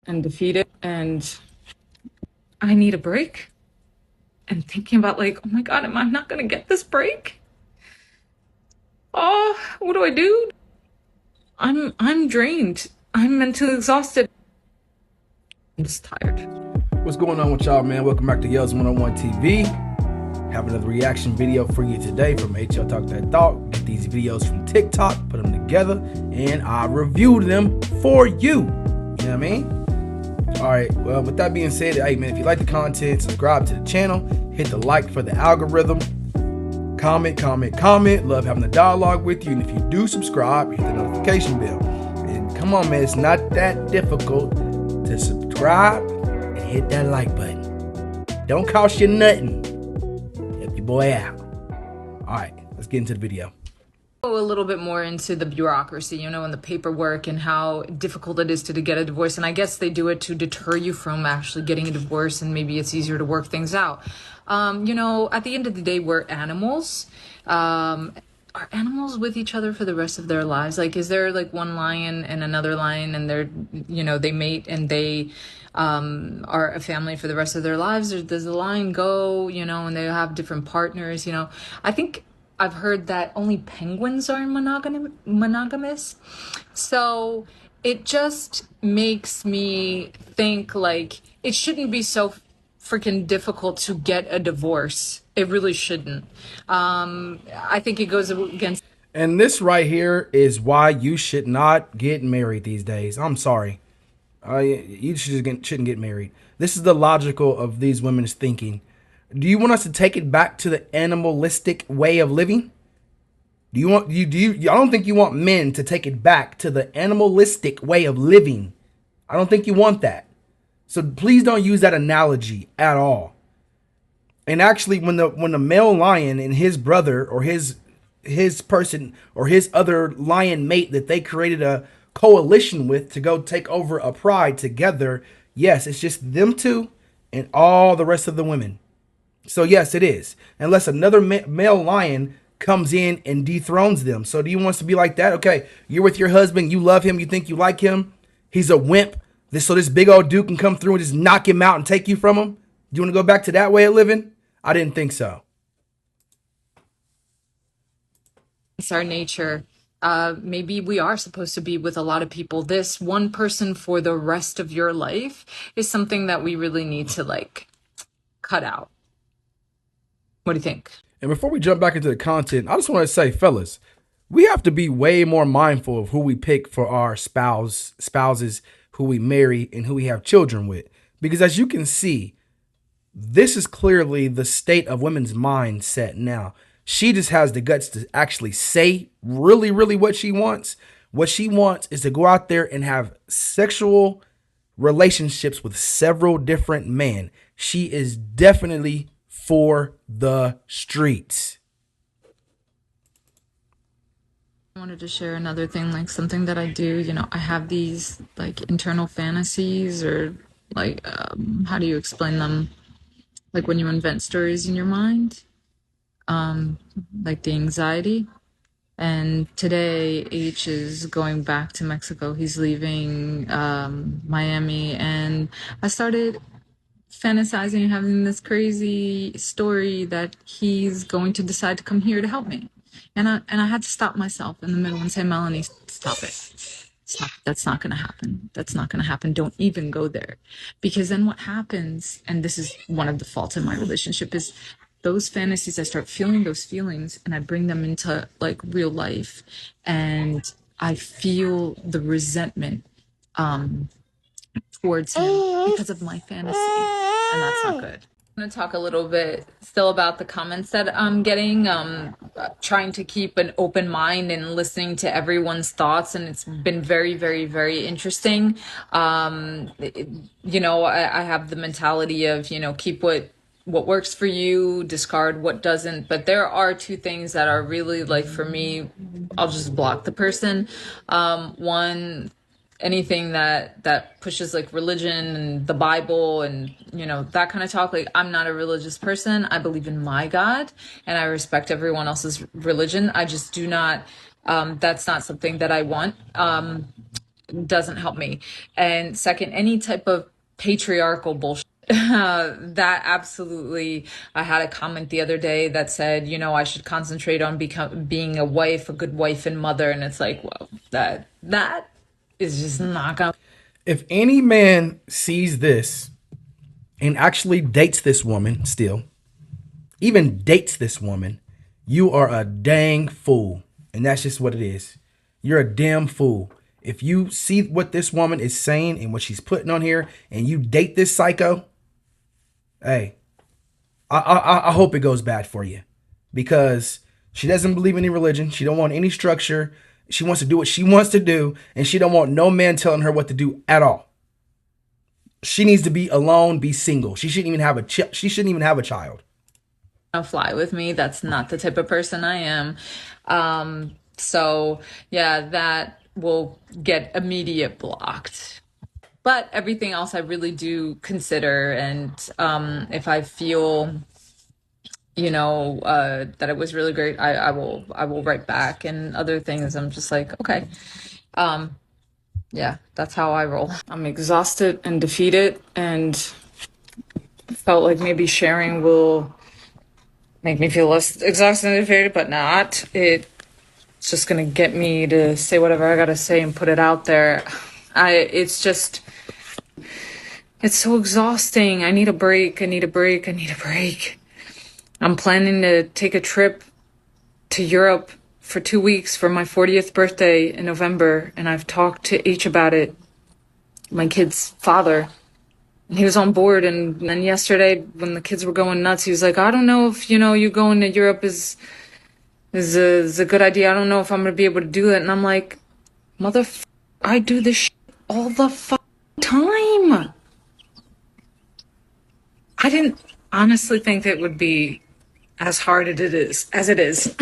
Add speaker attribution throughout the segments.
Speaker 1: and defeated, and I need a break. And thinking about like, oh my God, am I not gonna get this break? Oh, what do I do? I'm drained. I'm mentally exhausted. I'm just tired.
Speaker 2: What's going on with y'all, man? Welcome back to Yells 101 TV. Have another reaction video for you today from HL Talk That Thought. Get these videos from TikTok, put them together, and I reviewed them for you. You know what I mean? Alright, well, with that being said, hey man, if you like the content, subscribe to the channel, hit the like for the algorithm, comment. Love having the dialogue with you. And if you do subscribe, hit the notification bell. And come on, man, it's not that difficult to subscribe and hit that like button. Don't cost you nothing. Help your boy out. All right, let's get into the video.
Speaker 1: Go a little bit more into the bureaucracy, and the paperwork and how difficult it is to get a divorce. And I guess they do it to deter you from actually getting a divorce, and maybe it's easier to work things out. At the end of the day, we're animals. Are animals with each other for the rest of their lives? Like, is there like one lion and another lion, and they mate and they are a family for the rest of their lives? Or does the lion go, and they have different partners? I think I've heard that only penguins are monogamous. So it just makes me think like it shouldn't be so freaking difficult to get a divorce. It really shouldn't. I think it goes against.
Speaker 2: And this right here is why you should not get married these days. I'm sorry. You shouldn't get married. This is the logical of these women's thinking. Do you want us to take it back to the animalistic way of living? I don't think you want men to take it back to the animalistic way of living. I don't think you want that. So please don't use that analogy at all. And actually, when the male lion and his brother or his person or his other lion mate that they created a coalition with to go take over a pride together, yes, it's just them two and all the rest of the women. So yes, it is. Unless another male lion comes in and dethrones them. So do you want us to be like that? Okay, you're with your husband, you love him, you think you like him. He's a wimp. So this big old dude can come through and just knock him out and take you from him. Do you want to go back to that way of living? I didn't think so.
Speaker 1: It's our nature. Maybe we are supposed to be with a lot of people. This one person for the rest of your life is something that we really need to like cut out. What do you think?
Speaker 2: And before we jump back into the content, I just want to say, fellas, we have to be way more mindful of who we pick for our spouses, who we marry, and who we have children with. Because as you can see, this is clearly the state of women's mindset now. She just has the guts to actually say really, really what she wants. What she wants is to go out there and have sexual relationships with several different men. She is definitely for the streets.
Speaker 1: I wanted to share another thing, like something that I do. I have these like internal fantasies, or like, how do you explain them? Like when you invent stories in your mind, like the anxiety. And today, H is going back to Mexico. He's leaving Miami, and I started fantasizing, having this crazy story that he's going to decide to come here to help me. And I had to stop myself in the middle and say, Melanie, stop it. Stop. That's not going to happen. That's not going to happen. Don't even go there. Because then what happens, and this is one of the faults in my relationship, is those fantasies, I start feeling those feelings and I bring them into like real life. And I feel the resentment towards him because of my fantasy. And that's not good. I'm going to talk a little bit still about the comments that I'm getting, trying to keep an open mind and listening to everyone's thoughts. And it's been very, very, very interesting. I have the mentality of, keep what works for you, discard what doesn't. But there are two things that are really like, for me, I'll just block the person. One, anything that pushes like religion and the Bible and that kind of talk. Like, I'm not a religious person. I believe in my God and I respect everyone else's religion. I just do not, that's not something that I want. doesn't help me. And second, any type of patriarchal bullshit. That absolutely, I had a comment the other day that said, I should concentrate on being a wife, a good wife and mother. And it's like, well, that is just not gonna.
Speaker 2: If any man sees this and actually dates this woman still, even dates this woman, you are a dang fool. And that's just what it is. You're a damn fool. If you see what this woman is saying and what she's putting on here and you date this psycho, hey, I hope it goes bad for you, because she doesn't believe in any religion. She don't want any structure. She wants to do what she wants to do, and she don't want no man telling her what to do at all. She needs to be alone, be single. She shouldn't even have she shouldn't even have a child.
Speaker 1: Fly with me. That's not the type of person I am. So yeah, that will get immediate blocked. But everything else I really do consider, and if I feel, that it was really great, I will write back. And other things, I'm just like, okay, yeah, that's how I roll. I'm exhausted and defeated, and felt like maybe sharing will make me feel less exhausted and defeated, but not. It's just gonna get me to say whatever I gotta say and put it out there. It's just, it's so exhausting. I need a break. I need a break. I need a break. I'm planning to take a trip to Europe for 2 weeks for my 40th birthday in November, and I've talked to H about it, my kid's father. And he was on board, and then yesterday when the kids were going nuts, he was like, I don't know if, you going to Europe is a good idea. I don't know if I'm gonna be able to do it. And I'm like, I do this shit all the time. I didn't honestly think that it would be as hard as it is.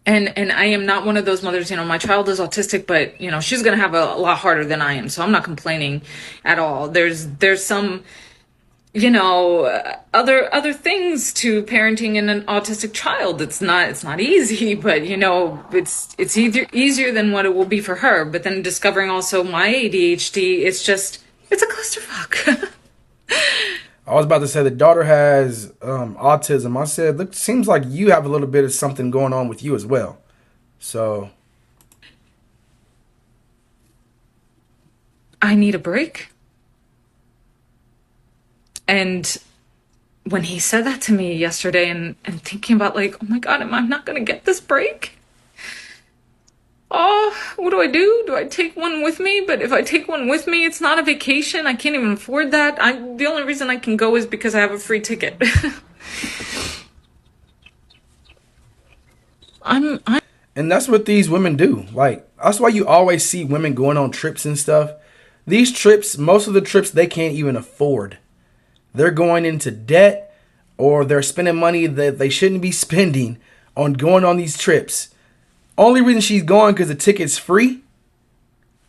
Speaker 1: And I am not one of those mothers, my child is autistic, but she's gonna have a lot harder than I am. So I'm not complaining at all. There's some, other things to parenting an autistic child. It's not easy, but it's easier than what it will be for her. But then discovering also my ADHD, it's a clusterfuck.
Speaker 2: I was about to say the daughter has autism. I said, look, seems like you have a little bit of something going on with you as well. So
Speaker 1: I need a break. And when he said that to me yesterday, and thinking about like, oh my God, am I not going to get this break? Oh, what do I do? Do I take one with me? But if I take one with me, it's not a vacation. I can't even afford that. The only reason I can go is because I have a free ticket. I'm
Speaker 2: and that's what these women do. Like, that's why you always see women going on trips and stuff. These trips, most of the trips, they can't even afford. They're going into debt, or they're spending money that they shouldn't be spending on going on these trips. Only reason she's going because the ticket's free.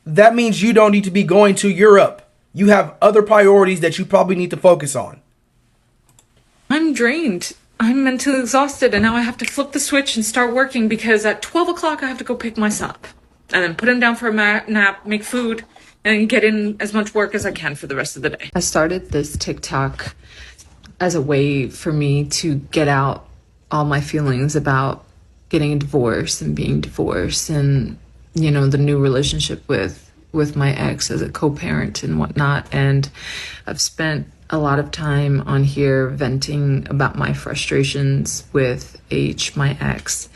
Speaker 2: That means you don't need to be going to Europe. You have other priorities that you probably need to focus on.
Speaker 1: I'm drained. I'm mentally exhausted, and now I have to flip the switch and start working because at 12 o'clock I have to go pick my son up and then put him down for a nap, make food, and get in as much work as I can for the rest of the day. I started this TikTok as a way for me to get out all my feelings about getting a divorce and being divorced, and the new relationship with my ex as a co-parent and whatnot. And I've spent a lot of time on here venting about my frustrations with H, my ex.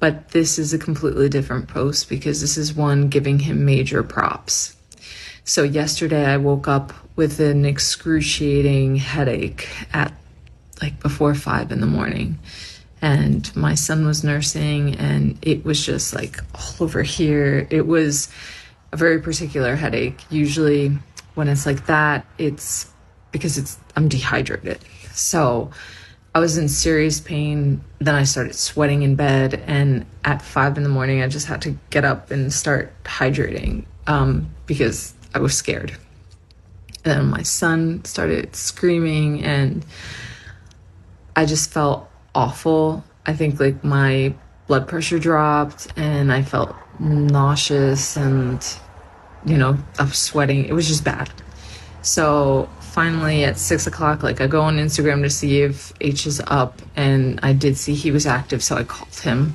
Speaker 1: But this is a completely different post because this is one giving him major props. So yesterday I woke up with an excruciating headache at like before 5 a.m. And my son was nursing, and it was just like all over here. It was a very particular headache. Usually when it's like that, it's because I'm dehydrated. So I was in serious pain. Then I started sweating in bed, and at 5 a.m. I just had to get up and start hydrating because I was scared. And then my son started screaming, and I just felt awful. I think like my blood pressure dropped, and I felt nauseous, and I was sweating. It was just bad. So finally at 6 o'clock, like I go on Instagram to see if H is up, and I did see he was active, so I called him.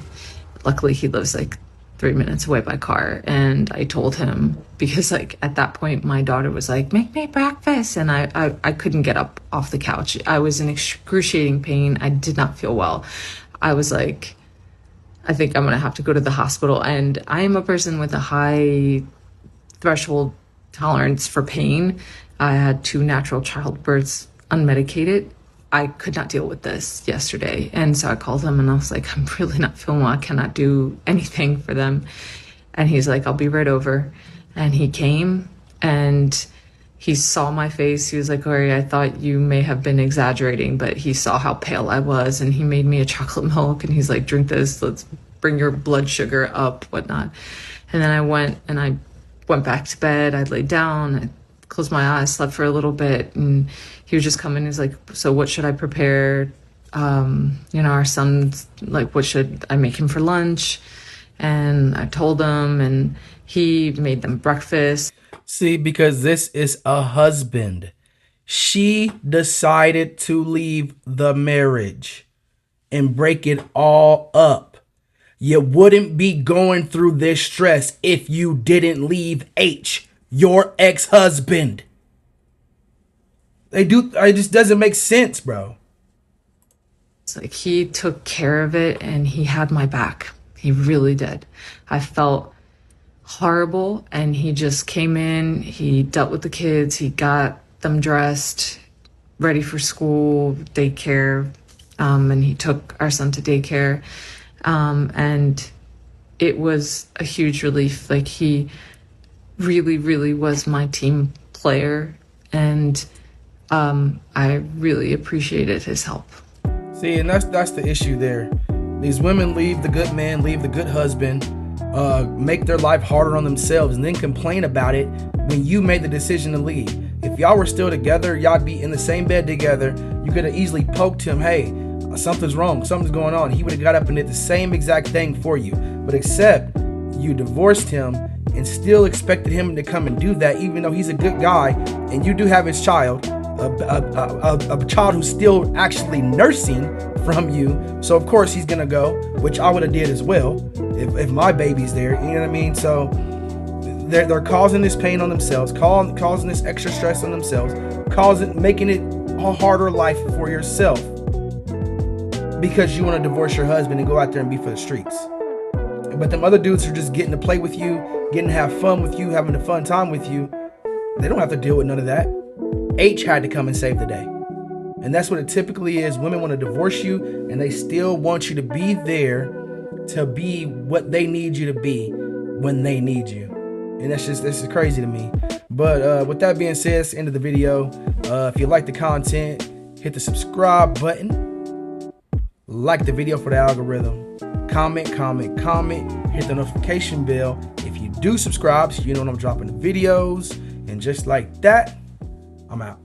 Speaker 1: Luckily, he lives like 3 minutes away by car, and I told him because like at that point my daughter was like, "Make me breakfast," and I couldn't get up off the couch. I was in excruciating pain. I did not feel well. I was like, I think I'm gonna have to go to the hospital, and I am a person with a high threshold tolerance for pain. I had two natural childbirths unmedicated. I could not deal with this yesterday. And so I called him and I was like, I'm really not feeling well. I cannot do anything for them. And he's like, I'll be right over. And he came and he saw my face. He was like, Ori, I thought you may have been exaggerating, but he saw how pale I was and he made me a chocolate milk and he's like, drink this, let's bring your blood sugar up, whatnot. And then I went back to bed. I laid down, I closed my eyes, slept for a little bit, and he was just coming. He's like, so what should I prepare? Our son's like, what should I make him for lunch? And I told him, and he made them breakfast.
Speaker 2: See, because this is a husband. She decided to leave the marriage and break it all up. You wouldn't be going through this stress if you didn't leave H, your ex-husband. It just doesn't make sense, bro.
Speaker 1: It's like he took care of it and he had my back. He really did. I felt horrible, and he just came in, he dealt with the kids, he got them dressed, ready for school, daycare, and he took our son to daycare. And it was a huge relief. Like he really, really was my team player, and I really appreciated his help.
Speaker 2: See, and that's the issue there. These women leave the good man, leave the good husband, make their life harder on themselves, and then complain about it when you made the decision to leave. If y'all were still together, y'all'd be in the same bed together. You could have easily poked him, hey, something's wrong, something's going on. He would have got up and did the same exact thing for you. But except you divorced him and still expected him to come and do that, even though he's a good guy and you do have his child, a child who's still actually nursing from you. So of course he's gonna go, which I would have did as well if my baby's there. You know what I mean? So they're causing this pain on themselves, causing this extra stress on themselves, making it a harder life for yourself because you want to divorce your husband and go out there and be for the streets. But them other dudes are just getting to play with you, getting to have fun with you, having a fun time with you. They don't have to deal with none of that. H had to come and save the day. And that's what it typically is. Women want to divorce you and they still want you to be there to be what they need you to be when they need you. And this is crazy to me. But with that being said, it's the end of the video. If you like the content, hit the subscribe button. Like the video for the algorithm. Comment, hit the notification bell if you do subscribe so you know when I'm dropping the videos. And just like that, I'm out.